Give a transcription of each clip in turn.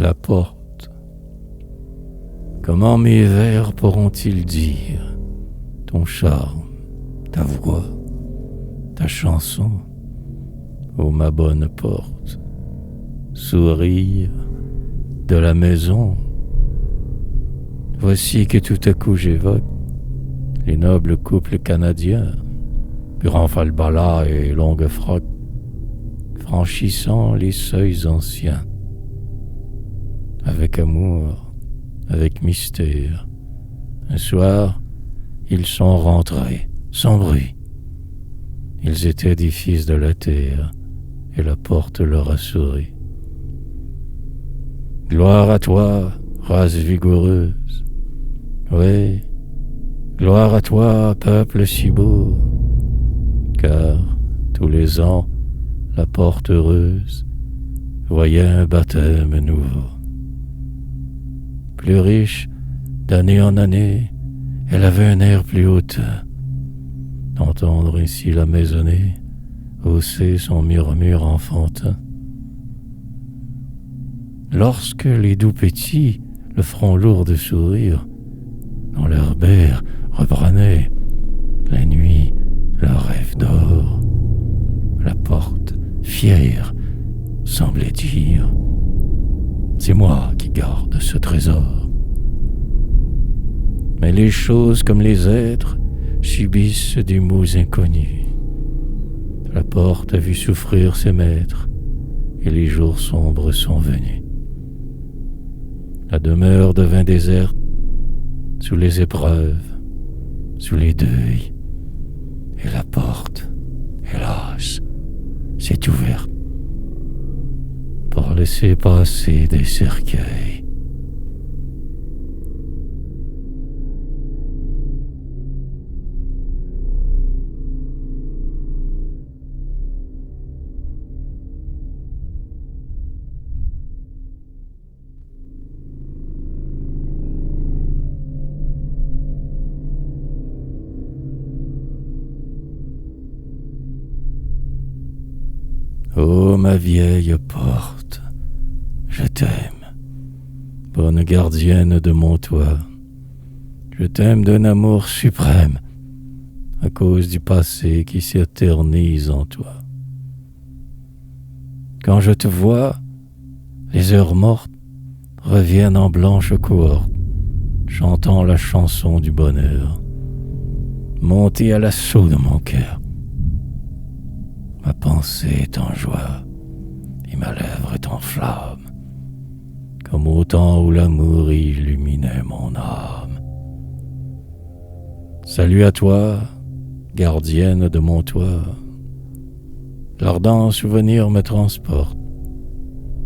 la porte. Comment mes vers pourront-ils dire ton charme, ta voix, ta chanson, ô ma bonne porte, sourire de la maison. Voici que tout à coup j'évoque les nobles couples canadiens, Buran Falbala et Longue Froc, franchissant les seuils anciens. Avec amour, avec mystère, un soir, ils sont rentrés, sans bruit. Ils étaient des fils de la terre, et la porte leur a souri. Gloire à toi, race vigoureuse. Oui, gloire à toi, peuple si beau, car tous les ans, la porte heureuse voyait un baptême nouveau. Plus riche d'année en année, elle avait un air plus hautain. D'entendre ainsi la maisonnée hausser son murmure enfantin. Lorsque les doux petits, le front lourd de sourire, dans leur berre reprenaient la nuit leur rêve d'or, la porte, fière, semblait dire: c'est moi qui garde ce trésor. Mais les choses comme les êtres subissent des maux inconnus. La porte a vu souffrir ses maîtres, et les jours sombres sont venus. La demeure devint déserte, sous les épreuves, sous les deuils, et la porte, hélas, s'est ouverte pour laisser passer des cercueils. Ô ma vieille porte, je t'aime, bonne gardienne de mon toit. Je t'aime d'un amour suprême, à cause du passé qui s'éternise en toi. Quand je te vois, les heures mortes reviennent en blanche cohorte, chantant la chanson du bonheur, montée à l'assaut de mon cœur. Ma pensée est en joie et ma lèvre est en flamme, comme au temps où l'amour illuminait mon âme. Salut à toi, gardienne de mon toit. L'ardent souvenir me transporte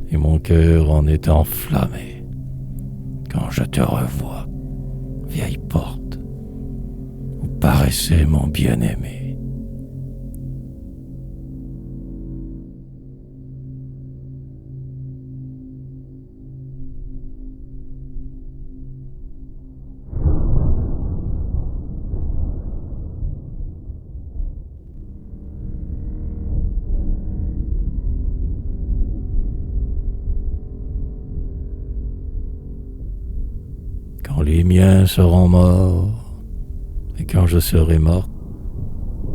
et mon cœur en est enflammé quand je te revois, vieille porte où paraissait mon bien-aimé. Quand les miens seront morts, et quand je serai morte,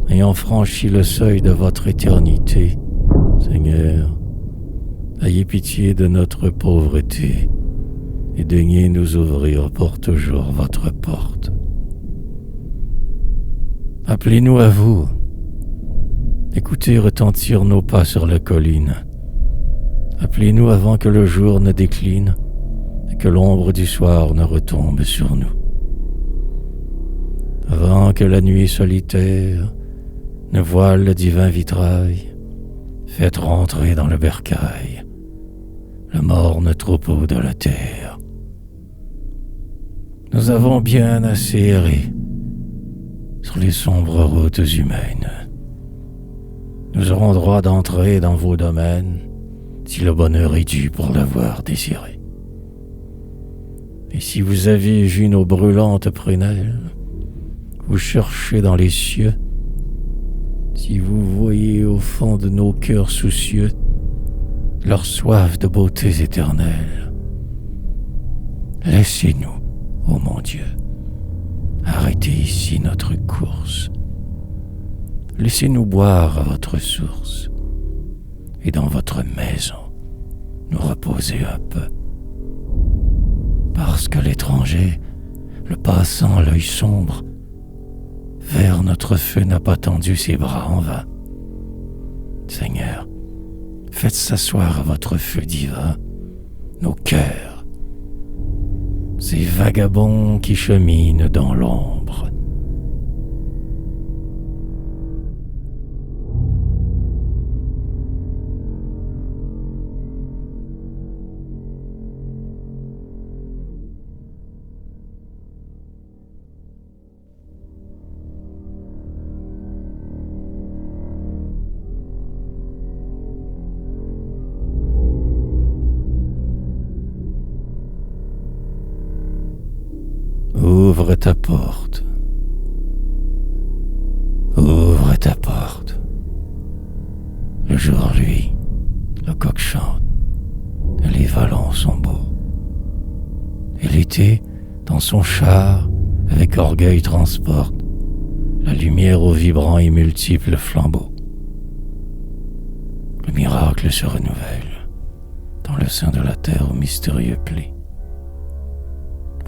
ayant franchi le seuil de votre éternité, Seigneur, ayez pitié de notre pauvreté, et daignez nous ouvrir pour toujours votre porte. Appelez-nous à vous, écoutez retentir nos pas sur la colline. Appelez-nous avant que le jour ne décline, que l'ombre du soir ne retombe sur nous. Avant que la nuit solitaire ne voile le divin vitrail, faites rentrer dans le bercail le morne troupeau de la terre. Nous avons bien assez erré sur les sombres routes humaines. Nous aurons droit d'entrer dans vos domaines si le bonheur est dû pour l'avoir désiré. Et si vous avez vu nos brûlantes prunelles, vous cherchez dans les cieux, si vous voyez au fond de nos cœurs soucieux leur soif de beautés éternelles, laissez-nous, ô mon Dieu, arrêter ici notre course. Laissez-nous boire à votre source, et dans votre maison, nous reposer un peu. Parce que l'étranger, le passant à l'œil sombre, vers notre feu n'a pas tendu ses bras en vain. Seigneur, faites s'asseoir à votre feu divin nos cœurs, ces vagabonds qui cheminent dans l'ombre. Ouvre ta porte. Ouvre ta porte. Le jour, lui, le coq chante, et les vallons sont beaux. Et l'été, dans son char, avec orgueil transporte la lumière aux vibrants et multiples flambeaux. Le miracle se renouvelle dans le sein de la terre aux mystérieux plis.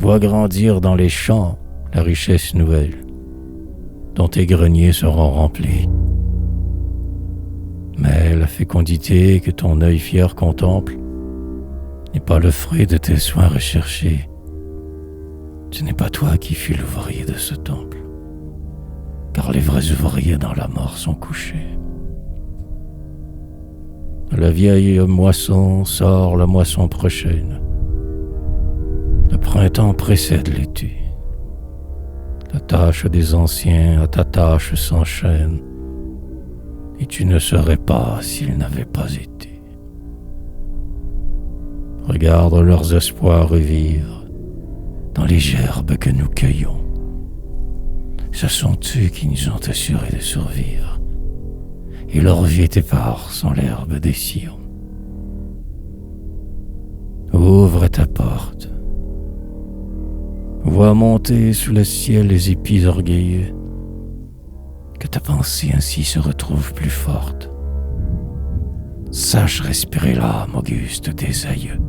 Vois grandir dans les champs la richesse nouvelle, dont tes greniers seront remplis. Mais la fécondité que ton œil fier contemple n'est pas le fruit de tes soins recherchés. Ce n'est pas toi qui fus l'ouvrier de ce temple, car les vrais ouvriers dans la mort sont couchés. La vieille moisson sort la moisson prochaine. Le printemps précède l'été. La tâche des anciens à ta tâche s'enchaîne, et tu ne serais pas s'ils n'avaient pas été. Regarde leurs espoirs revivre dans les gerbes que nous cueillons. Ce sont eux qui nous ont assuré de survivre, et leur vie est éparse en l'herbe des sillons. Ouvre ta porte. Vois monter sous le ciel les épis orgueilleux, que ta pensée ainsi se retrouve plus forte. Sache respirer l'âme auguste des aïeux.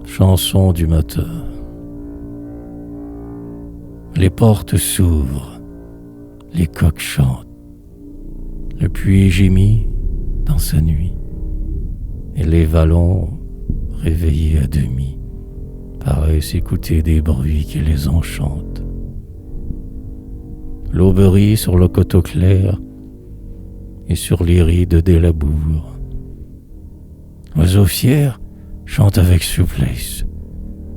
Chanson du matin. Les portes s'ouvrent, les coqs chantent, le puits gémit dans sa nuit, et les vallons, réveillés à demi, paraissent écouter des bruits qui les enchantent. L'aube rit sur le coteau clair et sur les rides des labours. L'oiseau fier chante avec souplesse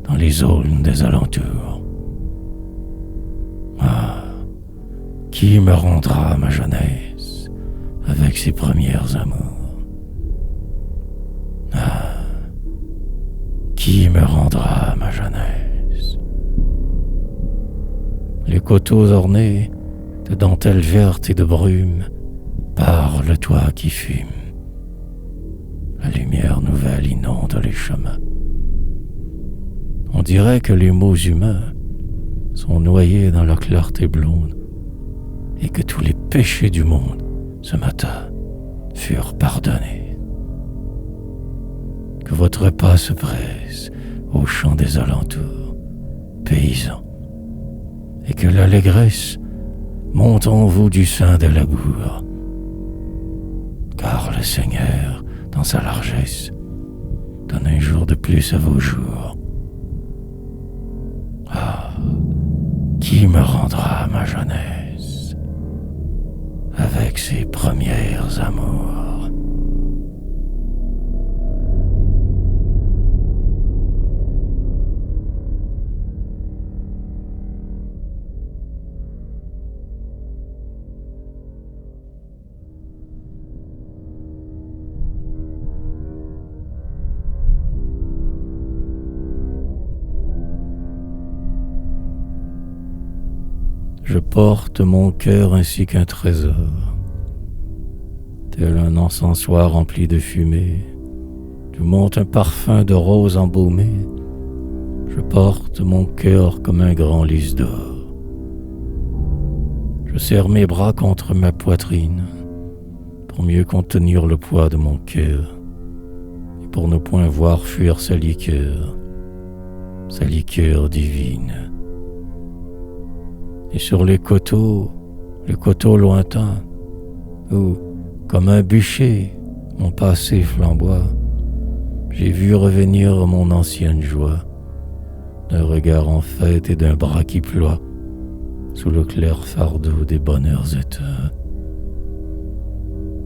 dans les zones des alentours. Ah, qui me rendra ma jeunesse avec ses premières amours? Ah, qui me rendra ma jeunesse? Les coteaux ornés de dentelles vertes et de brume, parle toi qui fumes. La lumière nouvelle inonde les chemins. On dirait que les mots humains sont noyés dans la clarté blonde et que tous les péchés du monde ce matin furent pardonnés. Que votre pas se presse au champ des alentours, paysans, et que l'allégresse monte en vous du sein des labours. Car le Seigneur, dans sa largesse, donne un jour de plus à vos jours. Ah, qui me rendra ma jeunesse avec ses premières amours? Je porte mon cœur ainsi qu'un trésor, tel un encensoir rempli de fumée, d'où monte un parfum de rose embaumée. Je porte mon cœur comme un grand lys d'or. Je serre mes bras contre ma poitrine pour mieux contenir le poids de mon cœur et pour ne point voir fuir sa liqueur divine. Et sur les coteaux lointains, où, comme un bûcher, mon passé flamboie, j'ai vu revenir mon ancienne joie, d'un regard en fête et d'un bras qui ploie, sous le clair fardeau des bonheurs éteints.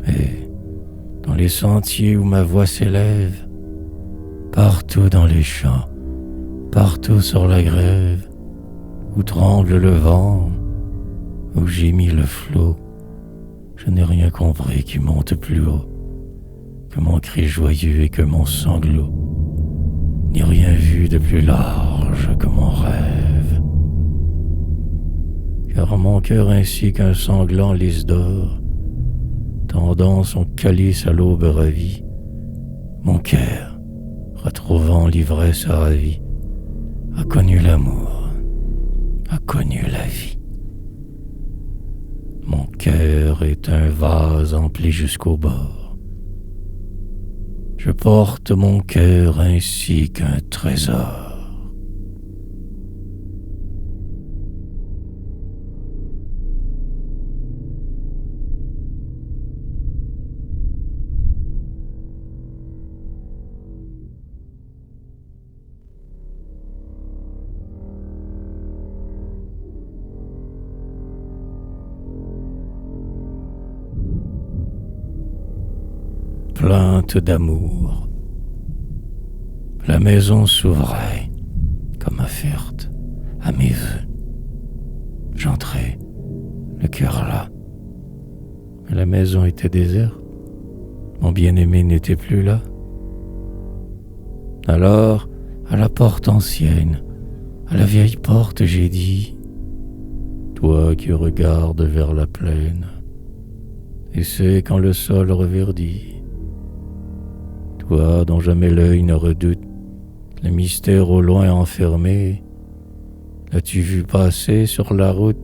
Et dans les sentiers où ma voix s'élève, partout dans les champs, partout sur la grève, où tremble le vent, où gémit le flot, je n'ai rien compris qui monte plus haut que mon cri joyeux et que mon sanglot, ni rien vu de plus large que mon rêve. Car mon cœur ainsi qu'un sanglant lys d'or, tendant son calice à l'aube ravie, mon cœur, retrouvant l'ivresse ravie, a connu l'amour, a connu la vie. Mon cœur est un vase empli jusqu'au bord. Je porte mon cœur ainsi qu'un trésor. Plainte d'amour. La maison s'ouvrait comme offerte à mes vœux. J'entrai, le cœur là. Mais la maison était déserte. Mon bien-aimé n'était plus là. Alors, à la porte ancienne, à la vieille porte, j'ai dit: toi qui regardes vers la plaine, et c'est quand le sol reverdit, toi dont jamais l'œil ne redoute le mystère au loin enfermé, l'as-tu vu passer sur la route,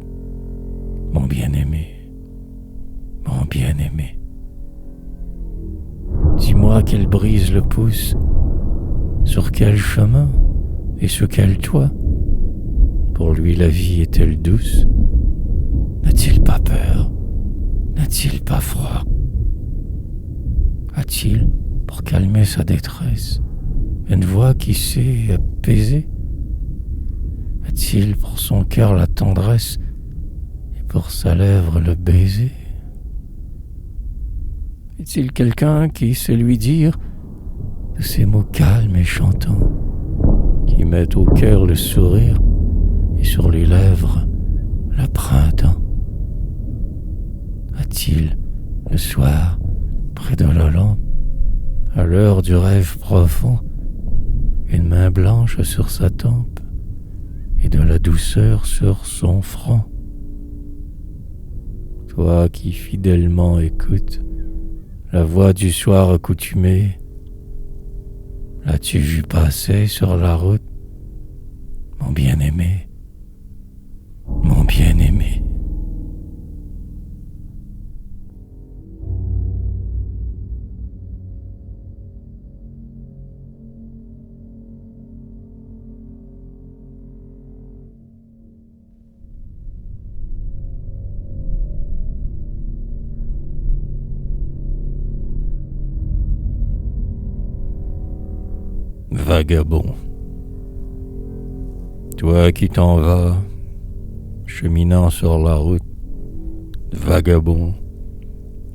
mon bien-aimé, mon bien-aimé? Dis-moi qu'elle brise le pouce, sur quel chemin et sous quel toit? Pour lui la vie est-elle douce? N'a-t-il pas peur? N'a-t-il pas froid? A-t-il, pour calmer sa détresse, une voix qui sait apaiser? A-t-il pour son cœur la tendresse et pour sa lèvre le baiser? Est-il quelqu'un qui sait lui dire de ces mots calmes et chantants qui mettent au cœur le sourire et sur les lèvres le printemps? A-t-il, le soir, près de la lampe, à l'heure du rêve profond, une main blanche sur sa tempe et de la douceur sur son front? Toi qui fidèlement écoutes la voix du soir accoutumée, l'as-tu vu passer sur la route, mon bien-aimé, mon bien-aimé? Vagabond. Toi qui t'en vas, cheminant sur la route, vagabond,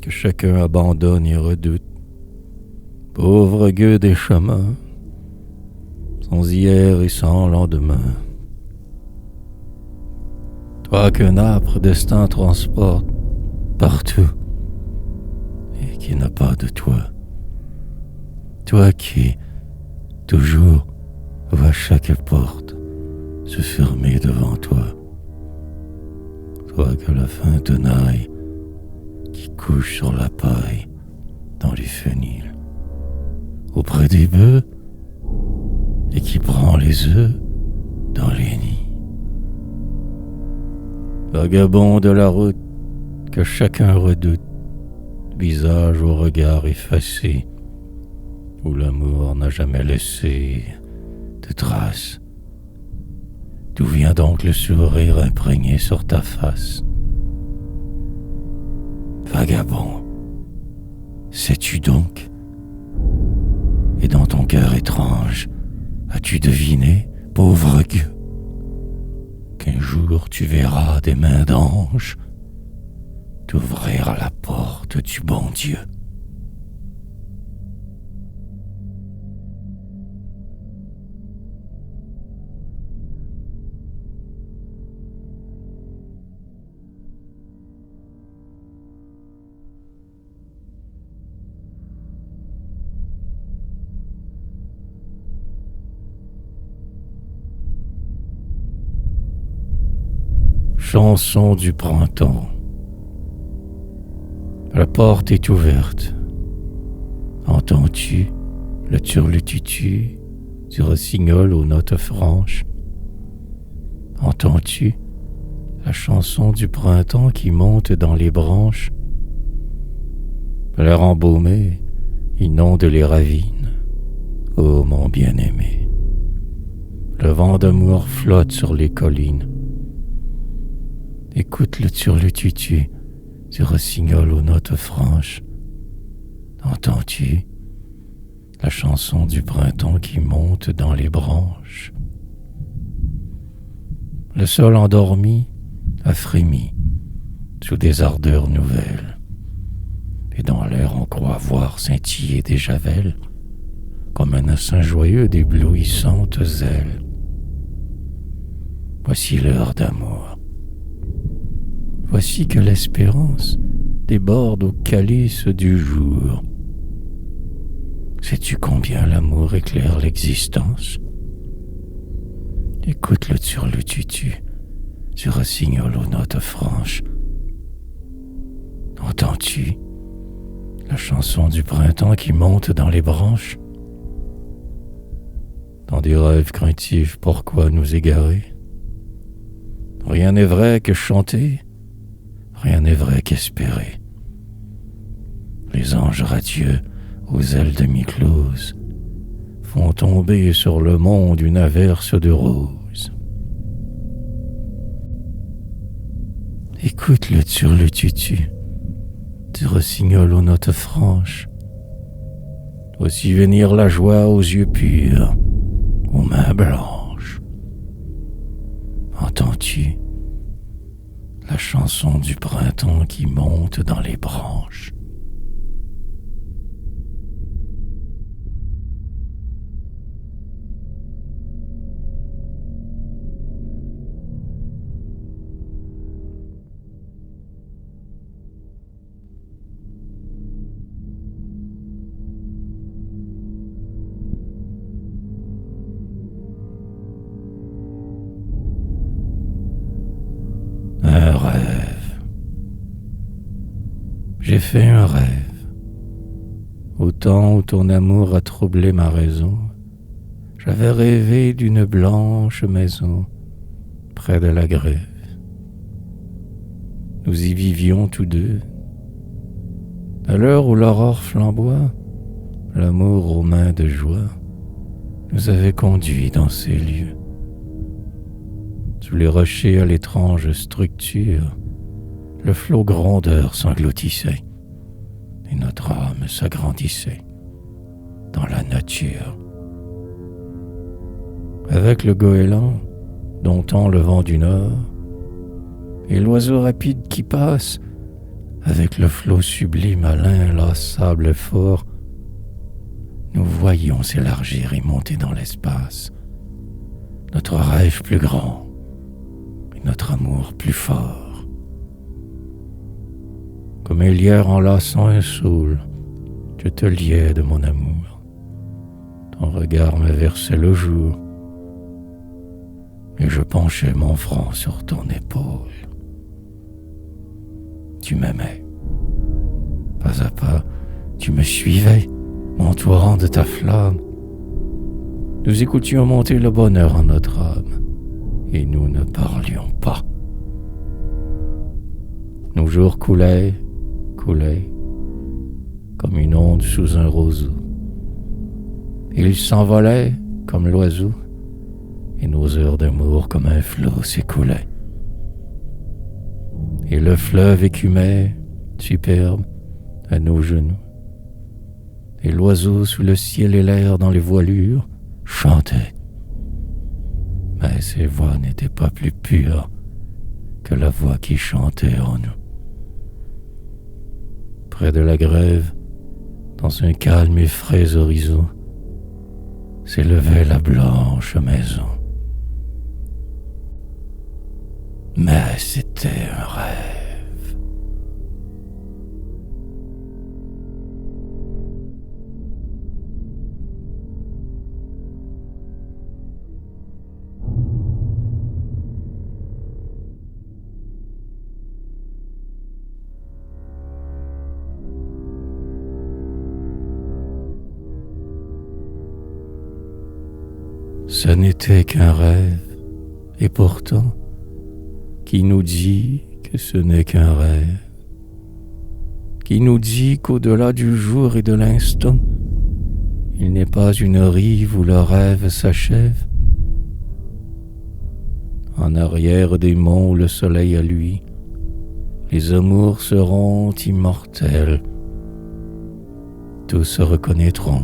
que chacun abandonne et redoute, pauvre gueux des chemins, sans hier et sans lendemain. Toi qu'un âpre destin transporte partout et qui n'a pas de toi. Toi qui, toujours, vois chaque porte se fermer devant toi. toi que la faim tenaille, qui couche sur la paille dans les fenils, auprès des bœufs, et qui prend les œufs dans les nids. Vagabond de la route que chacun redoute, visage au regard effacé, où l'amour n'a jamais laissé de traces. D'où vient donc le sourire imprégné sur ta face? Vagabond, sais-tu donc? Et dans ton cœur étrange, as-tu deviné, pauvre gueux, qu'un jour tu verras des mains d'ange t'ouvrir la porte du bon Dieu? Chanson du printemps. La porte est ouverte. Entends-tu le turlututu du rossignol aux notes franches? Entends-tu la chanson du printemps qui monte dans les branches? L'air embaumé inonde les ravines. Ô mon bien-aimé, le vent d'amour flotte sur les collines. Écoute le turlututu du rossignol aux notes franches. Entends-tu la chanson du printemps qui monte dans les branches? Le sol endormi a frémi sous des ardeurs nouvelles, et dans l'air on croit voir scintiller des javelles comme un essaim joyeux d'éblouissantes ailes. Voici l'heure d'amour. Voici que l'espérance déborde au calice du jour. Sais-tu combien l'amour éclaire l'existence? Écoute le turlututu du rossignol aux notes franches. Entends-tu la chanson du printemps qui monte dans les branches? Dans des rêves craintifs, pourquoi nous égarer? Rien n'est vrai que chanter, rien n'est vrai qu'espérer. Les anges radieux aux ailes demi-closes font tomber sur le monde une averse de roses. Écoute le turlututu du rossignol aux notes franches. Voici venir la joie aux yeux purs, aux mains blanches. Entends-tu la chanson du printemps qui monte dans les branches? Un rêve. J'ai fait un rêve. Au temps où ton amour a troublé ma raison, j'avais rêvé d'une blanche maison près de la grève. Nous y vivions tous deux. À l'heure où l'aurore flamboie, l'amour aux mains de joie nous avait conduits dans ces lieux. Sous les rochers à l'étrange structure, le flot grondeur s'engloutissait et notre âme s'agrandissait dans la nature. Avec le goéland domptant le vent du nord et l'oiseau rapide qui passe, avec le flot sublime à l'inlassable effort, nous voyions s'élargir et monter dans l'espace notre rêve plus grand, notre amour plus fort. Comme un lierre enlaçant un saule, je te liais de mon amour. Ton regard me versait le jour, et je penchais mon front sur ton épaule. tu m'aimais. Pas à pas, tu me suivais, m'entourant de ta flamme. Nous écoutions monter le bonheur en notre âme, et nous ne parlions pas. Nos jours coulaient, comme une onde sous un roseau. Ils s'envolaient comme l'oiseau, et nos heures d'amour comme un flot s'écoulaient. Et le fleuve écumait, superbe, à nos genoux. Et l'oiseau sous le ciel et l'air dans les voilures chantait. Mais ses voix n'étaient pas plus pures que la voix qui chantait en nous. Près de la grève, dans un calme et frais horizon, s'élevait la blanche maison. Mais c'était un rêve. Ce n'était qu'un rêve, et pourtant, qui nous dit que ce n'est qu'un rêve? Qui nous dit qu'au-delà du jour et de l'instant, il n'est pas une rive où le rêve s'achève? En arrière des monts où le soleil a lui, les amours seront immortels. Tous se reconnaîtront.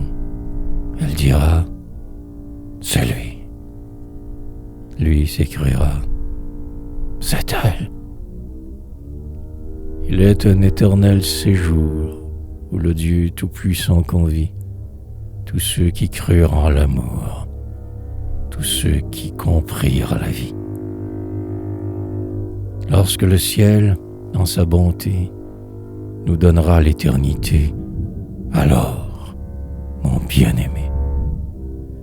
Elle dira, c'est lui. Lui s'écriera, c'est elle. Il est un éternel séjour où le Dieu Tout-Puissant convie tous ceux qui crurent en l'amour, tous ceux qui comprirent la vie. Lorsque le ciel, en sa bonté, nous donnera l'éternité, alors, mon bien-aimé,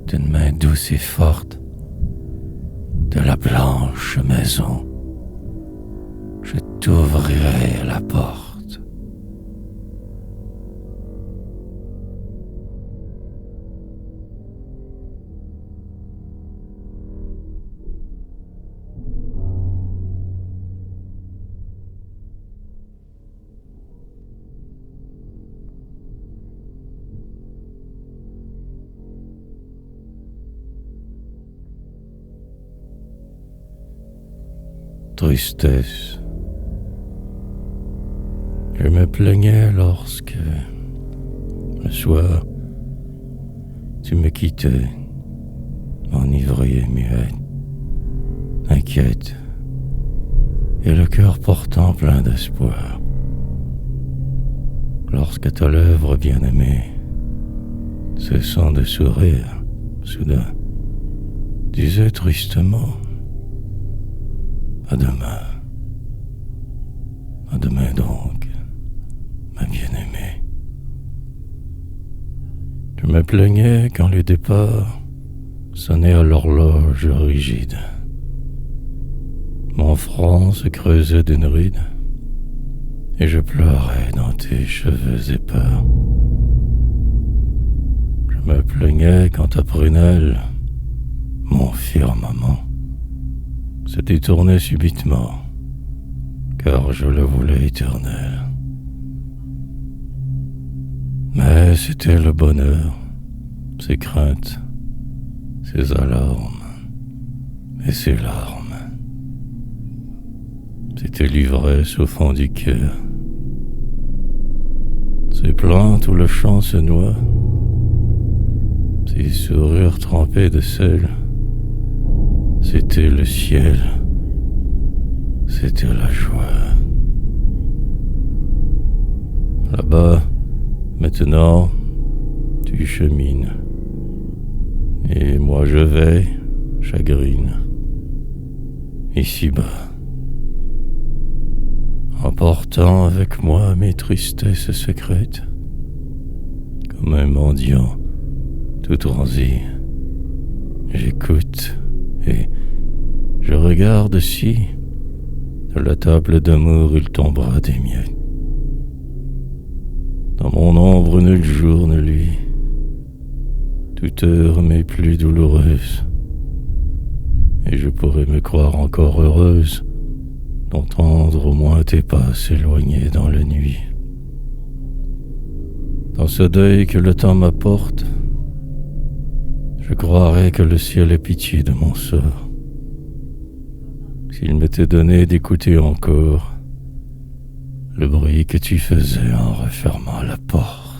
d'une main douce et forte, de la blanche maison, je t'ouvrirai la porte. Tristesse. Je me plaignais lorsque, le soir, tu me quittais, enivrée et muette, inquiète, et le cœur portant plein d'espoir. Lorsque ta lèvre bien-aimée, cessant de sourire, soudain, disait tristement, à demain donc, ma bien-aimée. Je me plaignais quand le départ sonnait à l'horloge rigide. Mon front se creusait d'une ride, et je pleurais dans tes cheveux épars. Je me plaignais quand ta prunelle, mon firmament, se détournait subitement, car je le voulais éternel. Mais c'était le bonheur, ses craintes, ses alarmes et ses larmes. C'était l'ivresse au fond du cœur, ces plaintes où le chant se noie, ces sourires trempés de sel. C'était le ciel, c'était la joie. Là-bas, maintenant, tu chemines, et moi je vais, chagrine, ici-bas, emportant avec moi mes tristesses secrètes, comme un mendiant tout transi. J'écoute et je regarde si, De la table d'amour il tombera des miettes. Dans mon ombre nul jour ne luit, toute heure m'est plus douloureuse, et je pourrais me croire encore heureuse d'entendre au moins tes pas s'éloigner dans la nuit. Dans ce deuil que le temps m'apporte, je croirais que le ciel ait pitié de mon sort. S'il m'était donné d'écouter encore le bruit que tu faisais en refermant la porte.